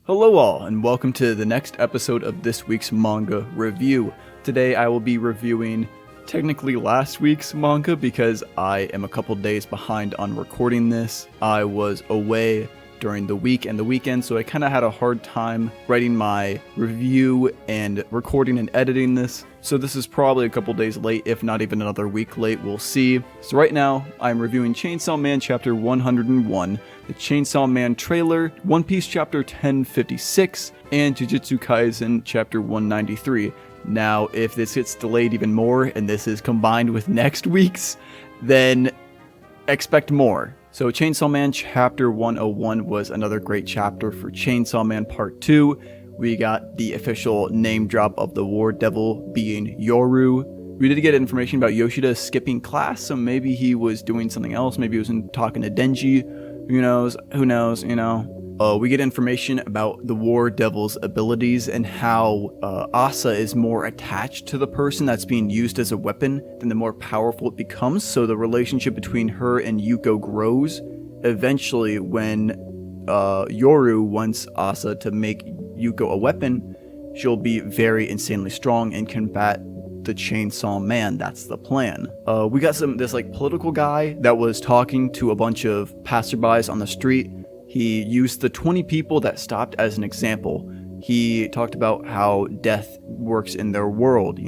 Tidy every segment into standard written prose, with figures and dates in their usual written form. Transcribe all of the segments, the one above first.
Hello all, and welcome to the next episode of this week's manga review. Today I will be reviewing technically last week's manga because I am a couple days behind on recording this. I was away during the week and the weekend, so I kind of had a hard time writing my review and recording and editing this. So this is probably a couple days late, if not even another week late, we'll see. So right now, I'm reviewing Chainsaw Man Chapter 101, the Chainsaw Man trailer, One Piece Chapter 1056, and Jujutsu Kaisen Chapter 193. Now, if this gets delayed even more, and this is combined with next week's, then expect more. So Chainsaw Man Chapter 101 was another great chapter for Chainsaw Man Part 2. We got the official name drop of the War Devil being Yoru. We did get information about Yoshida skipping class, so maybe he was doing something else. Maybe he was talking to Denji. Who knows, you know. We get information about the War Devil's abilities and how Asa is more attached to the person that's being used as a weapon than the more powerful it becomes. So the relationship between her and Yuko grows. Eventually, when Yoru wants Asa to make Yuko a weapon, she'll be very insanely strong and combat the Chainsaw Man. That's the plan. We got this political guy that was talking to a bunch of passerbys on the street. He used the 20 people that stopped as an example. He talked about how death works in their world.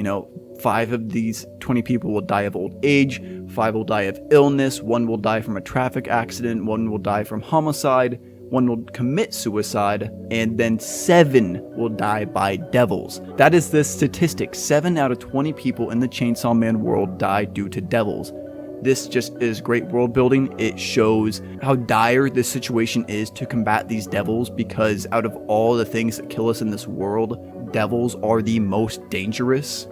5 of these 20 people will die of old age, 5 will die of illness, 1 will die from a traffic accident, 1 will die from homicide, 1 will commit suicide, and then 7 will die by devils. That is the statistic. 7 out of 20 people in the Chainsaw Man world die due to devils. This just is great world building. It shows how dire this situation is to combat these devils, because out of all the things that kill us in this world, devils are the most dangerous.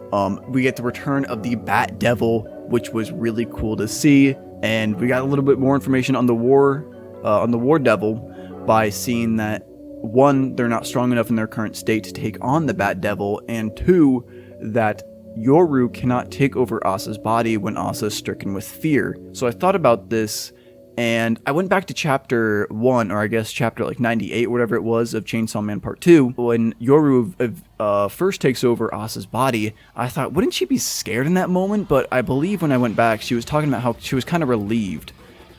We get the return of the Bat Devil, which was really cool to see, and we got a little bit more information on the War Devil by seeing that 1, they're not strong enough in their current state to take on the Bat Devil, and 2, that Yoru cannot take over Asa's body when Asa is stricken with fear. So I thought about this, and I went back to chapter 1, or I guess chapter 98, whatever it was, of Chainsaw Man Part 2. When Yoru first takes over Asa's body, I thought, wouldn't she be scared in that moment? But I believe when I went back, she was talking about how she was kind of relieved.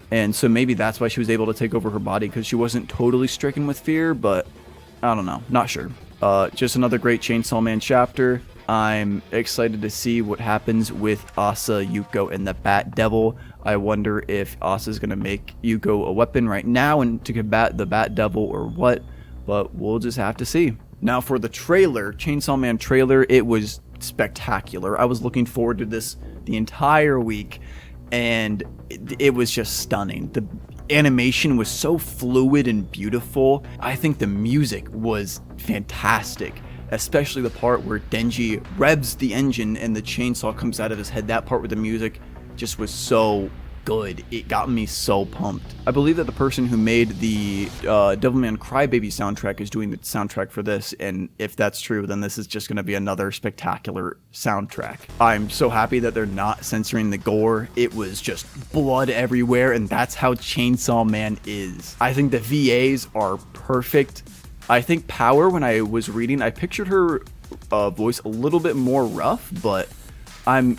And so maybe that's why she was able to take over her body, because she wasn't totally stricken with fear, but I don't know, not sure. Just another great Chainsaw Man chapter. I'm excited to see what happens with Asa, Yuko, and the Bat Devil. I wonder if Asa's going to make Yuko a weapon right now and to combat the Bat Devil or what, but we'll just have to see. Now for the trailer, Chainsaw Man trailer, it was spectacular. I was looking forward to this the entire week, and it was just stunning. The animation was so fluid and beautiful. I think the music was fantastic. Especially the part where Denji revs the engine and the chainsaw comes out of his head. That part with the music just was so good. It got me so pumped. I believe that the person who made the Devilman Crybaby soundtrack is doing the soundtrack for this, and if that's true, then this is just going to be another spectacular soundtrack. I'm so happy that they're not censoring the gore. It was just blood everywhere, and that's how Chainsaw Man is. I think the VAs are perfect. I think Power, when I was reading, I pictured her voice a little bit more rough, but I'm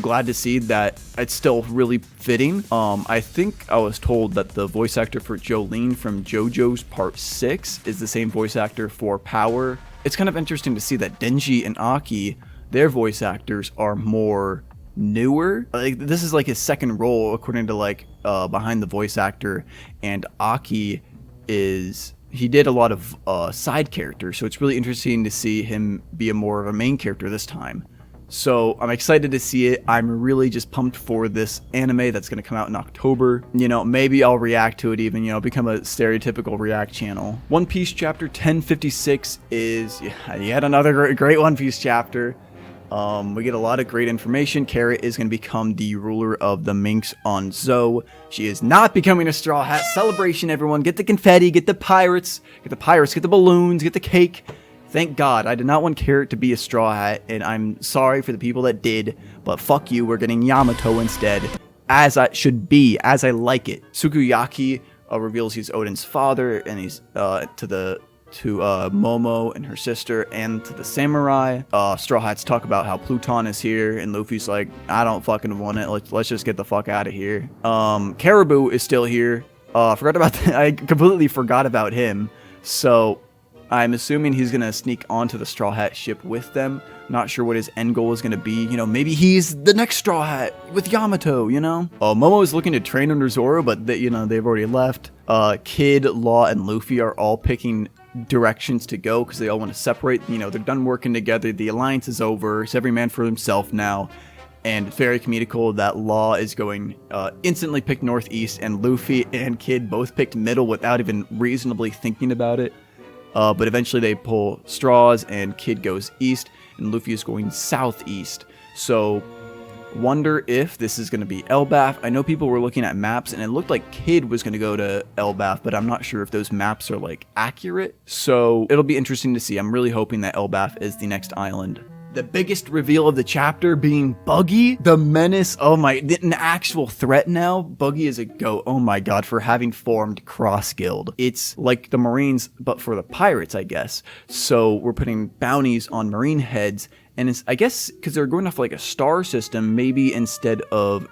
glad to see that it's still really fitting. I think I was told that the voice actor for Jolene from JoJo's Part 6 is the same voice actor for Power. It's kind of interesting to see that Denji and Aki, their voice actors, are more newer. This is his second role, according to Behind the Voice Actor, and Aki he did a lot of side characters, so it's really interesting to see him be more of a main character this time. So I'm excited to see it. I'm really just pumped for this anime that's going to come out in October. Maybe I'll react to it even, become a stereotypical react channel. One Piece Chapter 1056 is yet another great One Piece chapter. We get a lot of great information. Carrot is going to become the ruler of the Minks on Zou. She is not becoming a Straw Hat. Celebration, everyone. Get the confetti, get the pirates, get the balloons, get the cake. Thank God. I did not want Carrot to be a Straw Hat, and I'm sorry for the people that did, but fuck you, we're getting Yamato instead. As I should be, as I like it. Sukiyaki reveals he's Odin's father, and he's to the to Momo and her sister and to the samurai. Straw Hats talk about how Pluton is here, and Luffy's like, I don't fucking want it. Let's just get the fuck out of here. Caribou is still here. Forgot about that. I completely forgot about him. So I'm assuming he's gonna sneak onto the Straw Hat ship with them. Not sure what his end goal is gonna be. You know, maybe he's the next Straw Hat with Yamato, you know? Momo is looking to train under Zoro, but they've already left. Kid, Law, and Luffy are all picking directions to go because they all want to separate. You know, they're done working together. The alliance is over. It's every man for himself now. And it's very comedical that Law is going instantly pick northeast, and Luffy and Kid both picked middle without even reasonably thinking about it. But eventually they pull straws, and Kid goes east, and Luffy is going southeast. So, wonder if this is going to be Elbaf. I know people were looking at maps, and it looked like Kid was going to go to Elbaf, but I'm not sure if those maps are, like, accurate. So, it'll be interesting to see. I'm really hoping that Elbaf is the next island. The biggest reveal of the chapter being Buggy, the menace. Oh my, an actual threat now. Buggy is a goat. Oh my god, for having formed Cross Guild. It's like the Marines, but for the pirates, I guess. So we're putting bounties on Marine heads, and it's, I guess, because they're going off like a star system, maybe instead of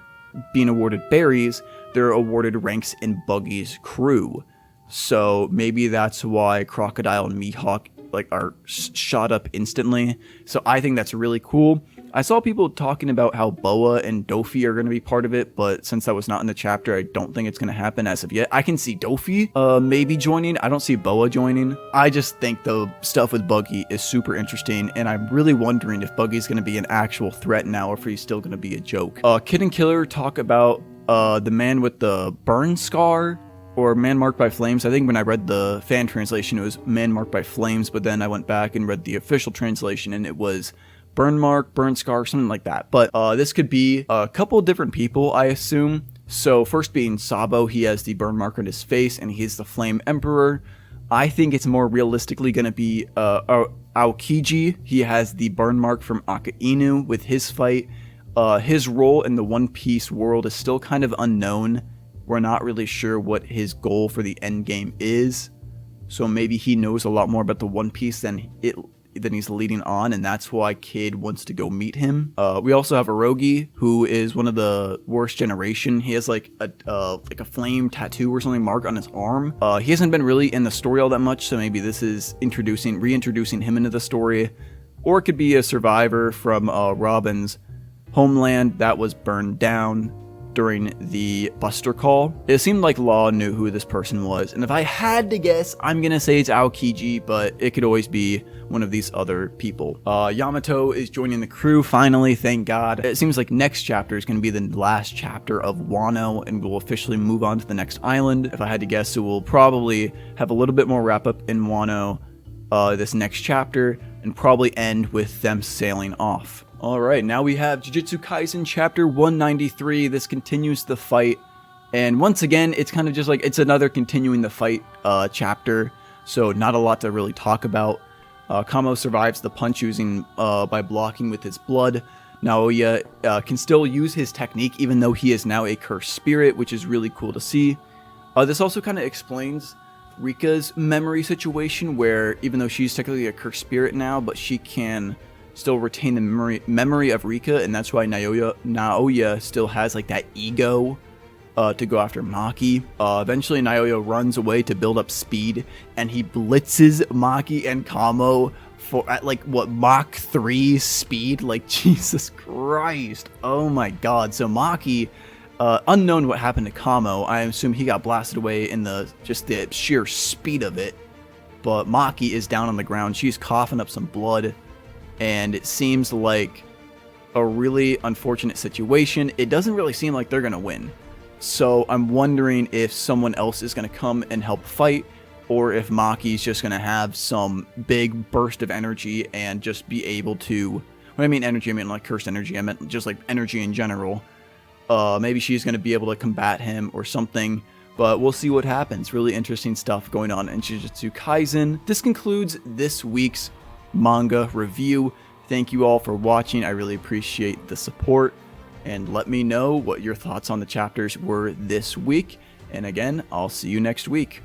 being awarded berries, they're awarded ranks in Buggy's crew. So maybe that's why Crocodile and Mihawk like are shot up instantly. So I think that's really cool. I saw people talking about how Boa and Dofi are going to be part of it, but since that was not in the chapter, I don't think it's going to happen as of yet. I can see Dofi maybe joining. I don't see Boa joining. I just think the stuff with Buggy is super interesting, and I'm really wondering if Buggy's going to be an actual threat now, or if he's still going to be a joke. Kid and Killer talk about the man with the burn scar, or Man Marked by Flames. I think when I read the fan translation, it was Man Marked by Flames, but then I went back and read the official translation, and it was burn mark, burn scar, something like that. But this could be a couple different people, I assume. So first being Sabo, he has the burn mark on his face, and he's the Flame Emperor. I think it's more realistically going to be Aokiji. He has the burn mark from Akainu with his fight. His role in the One Piece world is still kind of unknown. We're not really sure what his goal for the end game is, so maybe he knows a lot more about the One Piece than he's leading on, and that's why Kid wants to go meet him. We also have Erogi, who is one of the worst generation. He has like a flame tattoo or something mark on his arm. He hasn't been really in the story all that much, so maybe this is reintroducing him into the story, or it could be a survivor from Robin's homeland that was burned down during the Buster Call. It seemed like Law knew who this person was, and if I had to guess, I'm gonna say it's Aokiji, but it could always be one of these other people. Yamato is joining the crew finally, thank god. It seems like next chapter is gonna be the last chapter of Wano, and we'll officially move on to the next island. If I had to guess, it will probably have a little bit more wrap up in Wano this next chapter, and probably end with them sailing off. Alright, now we have Jujutsu Kaisen chapter 193. This continues the fight, and once again, it's kind of just like, it's another continuing the fight chapter, so not a lot to really talk about. Kamo survives the punch by blocking with his blood. Naoya can still use his technique even though he is now a cursed spirit, which is really cool to see. This also kind of explains Rika's memory situation, where even though she's technically a cursed spirit now, but she can still retain the memory of Rika, and that's why Naoya still has like that ego to go after Maki. Eventually Naoya runs away to build up speed, and he blitzes Maki and Kamo at like what, Mach 3 speed. Like, Jesus Christ, oh my god. So Maki, unknown what happened to Kamo, I assume he got blasted away in the sheer speed of it, but Maki is down on the ground. She's coughing up some blood, and it seems like a really unfortunate situation. It doesn't really seem like they're gonna win, so I'm wondering if someone else is gonna come and help fight, or if Maki's just gonna have some big burst of energy and just be able to, when I mean energy, I mean like cursed energy, I meant just like energy in general. Maybe she's gonna be able to combat him or something, but we'll see what happens. Really interesting stuff going on in Jujutsu Kaisen. This concludes this week's manga review. Thank you all for watching. I really appreciate the support, and let me know what your thoughts on the chapters were this week. And again, I'll see you next week.